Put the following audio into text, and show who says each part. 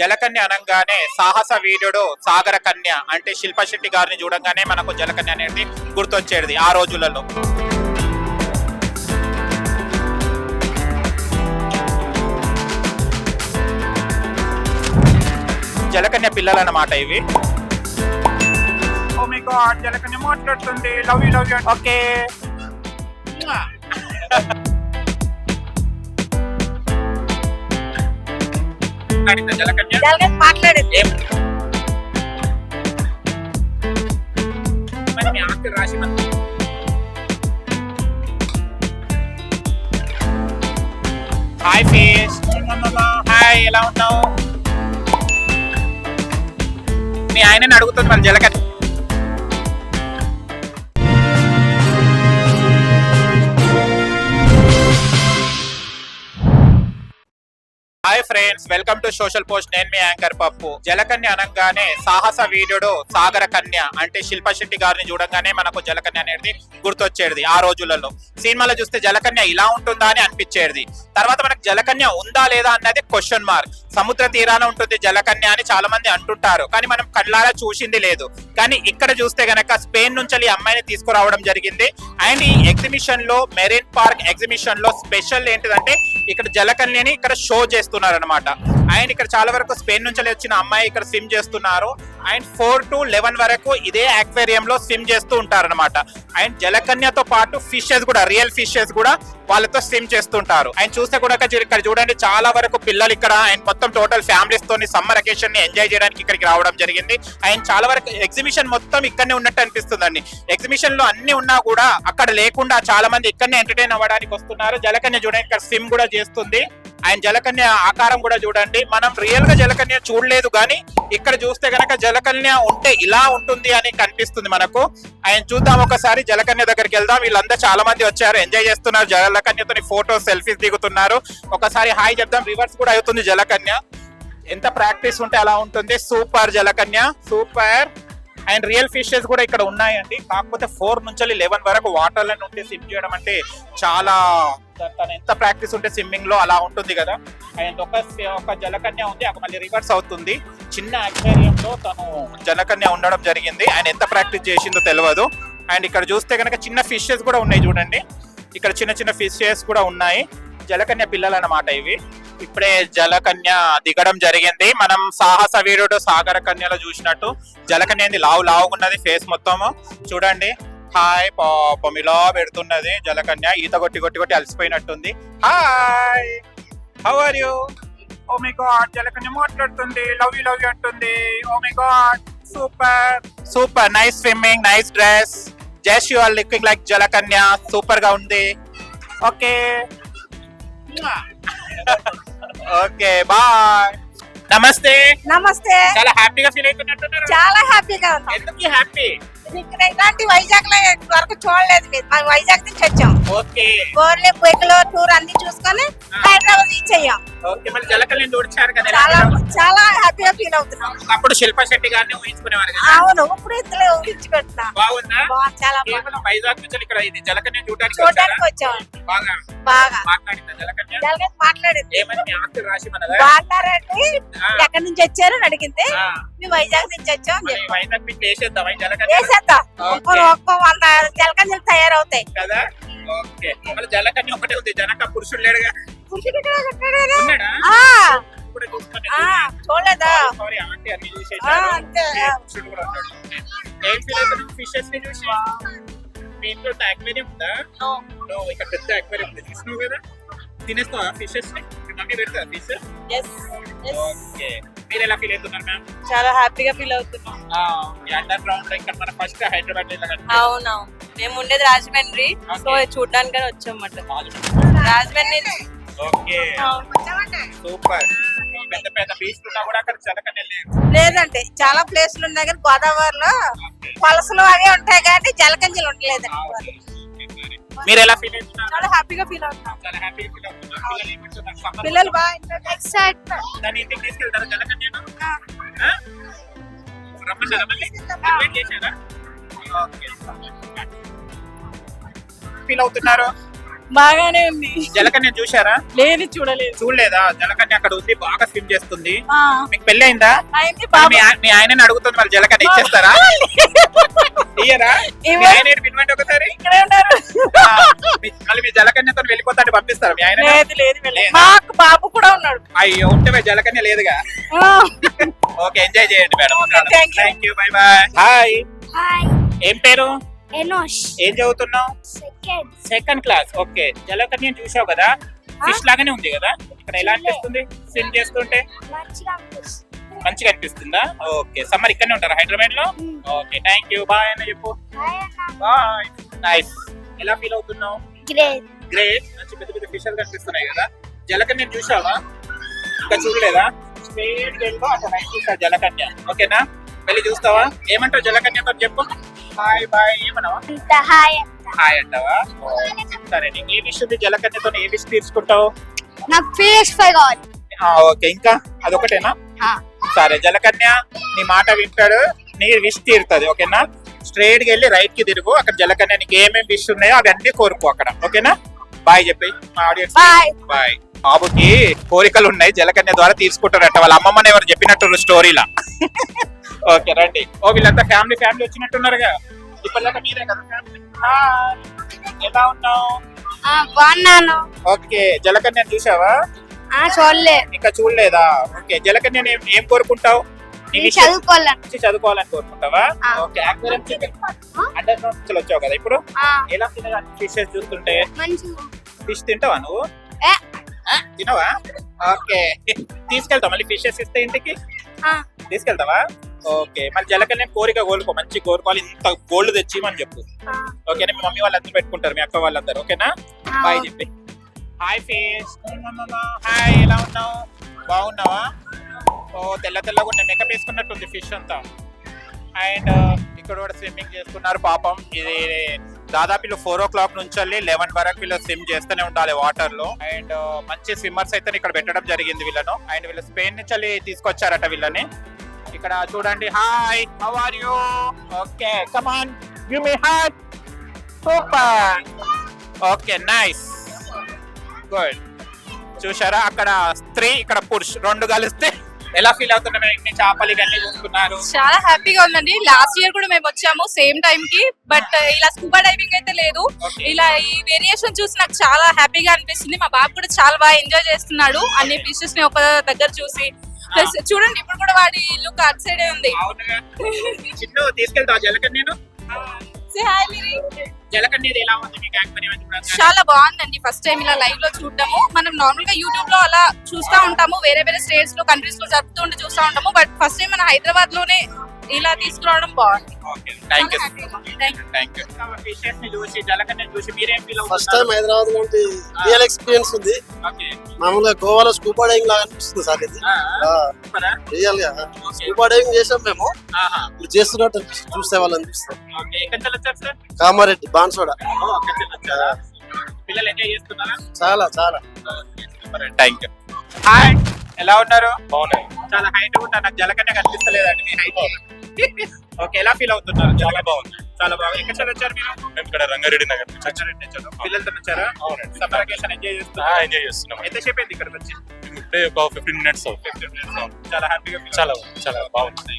Speaker 1: జలకన్య అనగానే సాహస వీరుడు సాగర కన్య అంటే శిల్పా శెట్టి గారిని చూడంగానే మనకు జలకన్య అనేది గుర్తొచ్చేది ఆ రోజులలో. జలకన్య పిల్లలు అన్నమాట ఇవి. ఓ మై గాడ్, జలకన్య మాట్లాడుతుంది. Love you love you. Okay, జలకన్య
Speaker 2: మాట్లాడింది.
Speaker 1: Rashi hi face. హాయ్, ఎలా ఉన్నావు? మీ ఆయనని అడుగుతుంది మరి జలకన్య. Hi friends, welcome to social post. నేను మీ యాంకర్ పప్పు. జలకన్య అనగానే సాహస వీరుడు సాగర కన్య అంటే శిల్పా శెట్టి గారిని చూడంగానే మనకు జలకన్య అనేది గుర్తొచ్చేది ఆ రోజులలో. సినిమాలో చూస్తే జలకన్య ఇలా ఉంటుందా అని అనిపించేది. తర్వాత మనకు జలకన్య ఉందా లేదా అన్నది క్వశ్చన్ మార్క్. సముద్ర తీరాన ఉంటుంది జలకన్య అని చాలా మంది అంటుంటారు, కానీ మనం కళ్ళారా చూసింది లేదు. కానీ ఇక్కడ చూస్తే గనక స్పెయిన్ నుంచి ఈ అమ్మాయిని తీసుకురావడం జరిగింది. అండ్ ఈ ఎగ్జిబిషన్ లో, మెరీన్ పార్క్ ఎగ్జిబిషన్ లో స్పెషల్ ఏంటిదంటే ఇక్కడ జలకన్యని ఇక్కడ షో చేస్తున్నారు అనమాట. అండ్ ఇక్కడ చాలా వరకు స్పెయిన్ నుంచి వచ్చిన అమ్మాయి ఇక్కడ స్విమ్ చేస్తున్నారు. అండ్ 4 to 11 వరకు ఇదే అక్వేరియం లో స్విమ్ చేస్తూ ఉంటారు అనమాట. అండ్ జలకన్యతో పాటు ఫిషెస్ కూడా, రియల్ ఫిషెస్ కూడా వాళ్ళతో స్విమ్ చేస్తుంటారు. అండ్ చూస్తే కూడా ఇక్కడ చూడండి చాలా వరకు పిల్లలు ఇక్కడ అండ్ మొత్తం టోటల్ ఫ్యామిలీస్ తోని సమ్మర్ వెకేషన్ ని ఎంజాయ్ చేయడానికి ఇక్కడికి రావడం జరిగింది. అండ్ చాలా వరకు ఎగ్జిబిషన్ మొత్తం ఇక్కడనే ఉన్నట్టు అనిపిస్తుందండి. ఎగ్జిబిషన్ లో అన్ని ఉన్నా కూడా అక్కడ లేకుండా చాలా మంది ఇక్కడనే ఎంటర్టైన్ అవ్వడానికి వస్తున్నారు. జలకన్య చూడండి ఇక్కడ స్విమ్ కూడా చేస్తుంది. అండ్ జలకన్య ఆకారం కూడా చూడండి. మనం రియల్ గా జలకన్య చూడలేదు, కానీ ఇక్కడ చూస్తే గనక జలకన్య ఉంటే ఇలా ఉంటుంది అని కనిపిస్తుంది మనకు. ఆయన చూద్దాం ఒకసారి, జలకన్య దగ్గరికి వెళ్దాం. వీళ్ళందరూ చాలా మంది వచ్చారు, ఎంజాయ్ చేస్తున్నారు. జలకన్యతో ఫోటోస్, సెల్ఫీస్ దిగుతున్నారు. ఒకసారి హాయ్ చెప్దాం. రివర్స్ కూడా అవుతుంది జలకన్య. ఎంత ప్రాక్టీస్ ఉంటే అలా ఉంటుంది. సూపర్ జలకన్య, సూపర్. అండ్ రియల్ ఫిషెస్ కూడా ఇక్కడ ఉన్నాయండి. కాకపోతే 4 నుంచి 11 వరకు వాటర్ లో ఉంటే స్విమ్ చేయడం అంటే చాలా, తను ఎంత ప్రాక్టీస్ ఉంటే స్విమ్మింగ్ లో అలా ఉంటుంది కదా. అండ్ ఒక జలకన్య ఉంది, అక్కడ మళ్ళీ రివర్స్ అవుతుంది. చిన్న అక్వేరియం లో తను జలకన్య ఉండడం జరిగింది. ఆయన ఎంత ప్రాక్టీస్ చేసిందో తెలియదు. అండ్ ఇక్కడ చూస్తే కనుక చిన్న ఫిషెస్ కూడా ఉన్నాయి చూడండి. ఇక్కడ చిన్న చిన్న ఫిషెస్ కూడా ఉన్నాయి. జలకన్య పిల్లలు అన్నమాట ఇవి. ఇప్పుడే జలకన్య దిగడం జరిగింది. మనం సాహస వీరుడు సాగర కన్యలో చూసినట్టు జలకన్య లావున్నది ఫేస్ మొత్తము చూడండి. హాయ్ పాపం ఇలా పెడుతున్నది జలకన్య. ఈత కొట్టి అలసిపోయినట్టుంది. Hi, how are you? Oh my god, జలకన్య మాట్లాడుతుంది. లవ్ యూ అంటుంది. Oh my god, super super. Nice swimming, nice dress. Just you are looking like జలకన్య. సూపర్ గా ఉంది. Okay okay, bye. నమస్తే.
Speaker 2: నమస్తే.
Speaker 1: చాలా హ్యాపీగా ఫీల్ అవుతున్నట్టున్నారు.
Speaker 2: చాలా హ్యాపీగా ఉన్నాం.
Speaker 1: ఎందుకు హ్యాపీ?
Speaker 2: ఇక్కడ ఇలాంటి వైజాగ్ లో వరకు చూడలేదు. మేము వైజాగ్ నుంచి వచ్చాం.
Speaker 1: ఓకే,
Speaker 2: గోర్లే బెంగళూరు టూర్ అన్ని చూసుకొని హైదరాబాద్ రీచ్ అయ్యాం.
Speaker 1: ఓకే. మళ్ళీ జలకన్య చూడొచ్చారు కదా.
Speaker 2: చాలా చాలా హ్యాపీగా ఫీల్ అవుతున్నాం.
Speaker 1: అప్పుడు శిల్పా శెట్టి గారిని ఊహించుకునేవారు కదా.
Speaker 2: అవును, ఇప్పుడు ఇంతలో ఊహించుకుంటున్నా.
Speaker 1: బాగుందా?
Speaker 2: చాలా
Speaker 1: కేవలం వైజాగ్ నుంచి ఇక్కడ ఇది జలకన్య
Speaker 2: చూడడానికి వచ్చాం.
Speaker 1: బాగా
Speaker 2: బాగా
Speaker 1: మాట్లాడిందా జలకన్య?
Speaker 2: మాట్లాడింది.
Speaker 1: ఏమని మీ ఆస్తి రాసి మనదా?
Speaker 2: బాగున్నారండి, ఎక్కడి నుంచి వచ్చారు అని అడిగింది. మేము వైజాగ్ నుంచి వచ్చాం.
Speaker 1: వైజాగ్ మీకు వేసేద్దామా జలకన్య?
Speaker 2: వేసేద్దాం. ఒక్క 100 జలకన్యలు తయారవుతాయి
Speaker 1: కదా. ఓకే, మళ్ళీ జలకన్య ఒకటే ఉంది. జనక పురుషుడు లేడుగా. ఉన్నాడా? కూడా చూసుకొని
Speaker 2: చూడలేదా?
Speaker 1: సారీ ఆంటీ అన్ని చూసేసారు.
Speaker 2: అంతే.
Speaker 1: పురుషుడు కూడా ఉన్నాడు. ఏం ఫీల్ అవుతున్నావు ఫిషెస్ ని చూసి? మీ ఇంట్లో అక్వేరియం ఉందా? నో, ఇక్కడ పెద్ద అక్వేరియం ఉంది. చూసినావు కదా. తినేస్తావా ఫిషెస్ ని? మమ్మీ పెడతా ఫిష్? ఓకే. మీరు ఎలా ఫీల్ అవుతున్నారు మ్యామ్?
Speaker 3: చాలా హ్యాపీగా ఫీల్ అవుతున్నాం.
Speaker 1: అండర్ గ్రౌండ్ లో ఇక్కడ మన ఫస్ట్ హైదరాబాద్ లో
Speaker 3: అవును, మేము ఉండేది రాజమండ్రి. సో చూడడానికి వచ్చాం రాజమండ్రి నుంచి.
Speaker 1: Okay, super. పెద్ద పెద్ద బీచ్ ఉన్నా కూడా అక్కడ జలకన్య లేదు.
Speaker 2: లేదండి, చాలా ప్లేసులు ఉన్నాయి కానీ గోదావరిలో కొలసలు అవే ఉంటాయి కానీ జలకన్యలు ఉండలేదండి.
Speaker 1: మీరు ఎలా ఫీల్ అవుతున్నారు?
Speaker 3: చాలా హ్యాపీగా ఫీల్ అవుతున్నాం.
Speaker 1: చాలా హ్యాపీగా ఫీల్ అవుతున్నారు. పిల్లలు ఏమంటున్నారు?
Speaker 2: పిల్లలు బాగా ఎక్సైట్మెంట్.
Speaker 1: దాన్ని ఇంటికి తీసుకెళ్తారా జలకన్యను? రమ్మన్నారా మళ్ళీ? ఇన్వైట్ చేశారా? ఓకే. ఫీల్ అవుతున్నారు?
Speaker 3: బాగానే ఉంది.
Speaker 1: జలకన్య చూశారా?
Speaker 3: లేదు, చూడలేదు.
Speaker 1: చూడలేదా? జలకన్య అక్కడ ఉంది, బాగా స్విమ్ చేస్తుంది.
Speaker 3: ఆ,
Speaker 1: మీకు పెళ్లి అయిందా?
Speaker 3: అయింది
Speaker 1: మరి
Speaker 3: బాబు.
Speaker 1: మీ ఆయనని అడుగుతుంది, మరి జలకన్య ఇచ్చేస్తారా? ఇయ్యరా? మీ
Speaker 3: ఇవ్వరు.
Speaker 1: ఆయన పిలవండి ఒకసారి.
Speaker 3: ఇక్కడే ఉన్నారు.
Speaker 1: ఆ, మళ్ళీ మీ జలకన్యతో వెళ్ళిపోతాడు, పంపిస్తారా మీ ఆయన?
Speaker 3: లేదు లేదు వెళ్ళలేదు.
Speaker 1: లేదా?
Speaker 3: మాకు బాబు కూడా ఉన్నాడు.
Speaker 1: అయ్యో, ఉంటే మీ జలకన్య లేదుగా.
Speaker 3: ఆ,
Speaker 1: ఓకే, ఎంజాయ్ చేయండి madam.
Speaker 3: Okay, thank you.
Speaker 1: Thank you, bye bye. Hi,
Speaker 4: hi
Speaker 1: ఏం పేరు?
Speaker 4: ఎనోష్
Speaker 1: ఏం చదువుతున్నావు?
Speaker 4: Second
Speaker 1: second class. ఓకే, జలకన్య చూసావు కదా, ఫిష్ లాగానే ఉంది కదా, ఇక్కడ ఎలా అనిపిస్తుంది స్విమ్ చేస్తుంటే?
Speaker 4: మంచిగా అనిపిస్తుంది.
Speaker 1: మంచిగా అనిపిస్తుందా? ఓకే, సమ్మర్ ఇక్కడనే ఉంటారా హైదరాబాద్ లో? ఓకే, థ్యాంక్ యూ, బాయ్ అని చెప్పు.
Speaker 4: హాయ్ అన్న.
Speaker 1: బాయ్. నైస్. ఎలా ఫీల్ అవుతున్నావు?
Speaker 4: గ్రేట్.
Speaker 1: గ్రేట్. మంచి పెద్ద పెద్ద ఫిషెస్ కనిపిస్తున్నాయి కదా. జలకన్య చూసావా? ఇంకా చూడలేదా? స్ట్రేట్ వెళ్ళి అక్కడ రైట్ చూసా జలకన్య. ఓకేనా, వెళ్ళి చూస్తావా? ఏమంటావు జలకన్యతో చెప్పు. హాయ్ బాయ్ ఏమన్నావా?
Speaker 4: అంత హాయ్ అంత.
Speaker 1: హాయ్ అంటావా? సరే, నీకు ఏ విష్ ఉంది జలకన్యతో? ఏ విష్ తీర్చుకుంటావు?
Speaker 4: నాకు PS5 కావాలి.
Speaker 1: ఓకే, ఇంకా అదొకటేనా?
Speaker 4: ఆ.
Speaker 1: సరే జలకన్య, నీ మాట వింటాడు, నీ విష్ తీరుతుంది. ఓకేనా, స్ట్రేట్ గా వెళ్ళి రైట్ కి తిరుగు, అక్కడ జలకన్య నీకు ఏమేమి విష్ ఉన్నాయో అవన్నీ కోరుకో అక్కడ. ఓకేనా, బాయ్ చెప్పి మా ఆడియన్స్.
Speaker 4: బాయ్.
Speaker 1: బాయ్. బాబుకి కోరికలు ఉన్నాయి, జలకన్య ద్వారా తీసుకుంటారట. వాళ్ళ అమ్మమ్మని ఎవరు చెప్పినట్టు స్టోరీలా. ఓకే రండి. ఓ, వీళ్ళంతా ఫ్యామిలీ వచ్చినట్టున్నారుగా. ఇప్పటిదాకా మీరే కదా ఫ్యామిలీ. ఎలా ఉన్నావు?
Speaker 4: బాగున్నాను.
Speaker 1: ఓకే, జలకన్య చూసావా?
Speaker 4: చూడలే.
Speaker 1: ఇంకా చూడలేదా? ఓకే, జలకన్య ఏం కోరుకుంటావు? నీ
Speaker 4: నేను
Speaker 1: విషయం
Speaker 4: చదువుకోవాలను.
Speaker 1: చదువుకోవాలని కోరుకుంటావా?
Speaker 4: ఆ.
Speaker 1: ఓకే, అక్వేరియం అండర్ గ్రౌండ్ నుంచి వచ్చావు కదా ఇప్పుడు.
Speaker 4: ఆ,
Speaker 1: ఎలా తినగా ఫిషెస్ చూస్తుంటే?
Speaker 4: మంచిగా.
Speaker 1: ఫిష్ తింటావా నువ్వు?
Speaker 4: ఏ,
Speaker 1: తినవా? ఓకే, తీసుకెళ్తావు మళ్ళీ ఫిషెస్ ఇస్తే ఇంటికి?
Speaker 4: ఆ,
Speaker 1: తీసుకెళ్తావా? ఓకే, మళ్ళీ జలకన్య కోరిక కోరుకో, మంచి కోరుకోవాలి, ఇంత గోల్డ్ తెచ్చిమని చెప్పు.
Speaker 4: ఆ,
Speaker 1: ఓకేనా, మీ మమ్మీ వాళ్ళందరూ పెట్టుకుంటారు, మీ అక్క వాళ్ళందరూ. ఓకేనా,
Speaker 4: ఆ.
Speaker 1: బాయ్ చెప్పి. Hi fish. హాయ్, ఎలా ఉన్నావు? బాగున్నావా? ఓ, తెల్ల తెల్లగా ఉండే మేకప్ వేసుకున్నట్టుంది ఫిష్ అంతా. అండ్ ఇక్కడ కూడా స్విమ్మింగ్ చేస్తున్నారు పాపం. ఇది దాదాపు 4 o'clock నుంచి 11 వరకు వీళ్ళు స్విమ్ చేస్తూనే ఉండాలి వాటర్ లో. అండ్ మంచి స్విమ్మర్స్ అయితే ఇక్కడ పెట్టడం జరిగింది వీళ్ళను. అండ్ వీళ్ళు స్పెయిన్ నుంచి తీసుకొచ్చారట వీళ్ళని. ఇక్కడ చూడండి. Hi, how are you? Okay, come on, give me heart. Super. Okay, nice, good. చూసారా, అక్కడ స్త్రీ ఇక్కడ పురుష్ రెండు కలిస్తే ఎలా ఫీల్ అవుతున్నా? ఇన్ని చేపలు ఇవన్నీ చూస్తున్నారు.
Speaker 3: చాలా హ్యాపీగా ఉందండి. లాస్ట్ ఇయర్ కూడా మేము వచ్చాము సేమ్ టైం కి, బట్ ఇలా స్కూబా డైవింగ్ అయితే లేదు.
Speaker 1: Okay.
Speaker 3: ఇలా ఈ వేరియేషన్ చూసి నాకు చాలా హ్యాపీగా అనిపిస్తుంది. మా బాబు కూడా చాలా బాగా ఎంజాయ్ చేస్తున్నాడు అన్ని ఫిషెస్ ని ఒక దగ్గర చూసి. ప్లస్ చూడండి, ఇప్పుడు కూడా వాడి ఇల్లు అటు సైడే ఉంది.
Speaker 1: అవునుగా. చిన్ను తీసుకెళ్తావా జలకన్యను?
Speaker 3: Say hi, Liri.
Speaker 1: జలకన్యది ఎలా ఉంది మీకు యాక్వేరియం అని చూడగానే?
Speaker 3: చాలా బాగుందండి. ఫస్ట్ టైం ఇలా లైవ్ లో చూడటము. మనం నార్మల్ గా యూట్యూబ్ లో అలా చూస్తా ఉంటాము, వేరే వేరే స్టేట్స్ లో కంట్రీస్ లో జరుపుతూ ఉంటే చూస్తా ఉంటాము. బట్ ఫస్ట్ టైం మన హైదరాబాద్ లోనే ఇలా తీసుకురావడం బాగుంది.
Speaker 1: Okay, thank you.
Speaker 3: Thank you.
Speaker 1: Thank you. Fishes ని చూసి జలకన్యని చూసి మీరేం ఫీల్
Speaker 5: ఫస్ట్ టైం హైదరాబాద్ లాంటి రియల్ ఎక్స్పీరియన్స్ ఉంది.
Speaker 1: ఓకే,
Speaker 5: మామూలుగా గోవాలో స్కూబా డైవింగ్ లాగా అనిపిస్తుంది సార్. ఇది
Speaker 1: సూపరా?
Speaker 5: రియల్ గా స్కూబా డైవింగ్ చేసాం మేము.
Speaker 1: ఆహా.
Speaker 5: ఇప్పుడు చేస్తున్నట్టు అనిపిస్తుంది, చూసే వాళ్ళు అనిపిస్తారు.
Speaker 1: ఓకే, ఎక్కడి నుంచి వచ్చారు సార్?
Speaker 5: కామారెడ్డి బాన్సోడా.
Speaker 1: ఓ, అక్కడి నుంచి వచ్చారా? పిల్లలు ఎంజాయ్ చేస్తున్నారా?
Speaker 5: చాలా చాలా.
Speaker 1: Thank you. హాయ్, ఎలా ఉన్నారు? బాగున్నాయి. చాలా హైట్ ఉంటారు, నాకు జలకన్య కనిపిస్తలేదండి మీ హైట్. ఓకే, ఎలా ఫీల్ అవుతున్నారు? చాలా బాగుంది. చాలా బాగా. ఎక్కడ నుంచి వచ్చారు మీరు?
Speaker 6: మేము ఇక్కడ రంగారెడ్డి నగర్ నుంచి వచ్చాము.
Speaker 1: రంగారెడ్డి నుంచి వచ్చారు. పిల్లలతో వచ్చారా?
Speaker 6: అవునండి.
Speaker 1: సమ్మర్ వెకేషన్ ఎంజాయ్ చేస్తున్నారు?
Speaker 6: ఎంజాయ్ చేస్తున్నాం.
Speaker 1: ఎంతసేపు అయింది ఇక్కడికి వచ్చి?
Speaker 6: ఇప్పుడే ఒక 15 minutes అవుతుంది.
Speaker 1: చాలా హ్యాపీగా
Speaker 6: చాలా బాగుంది.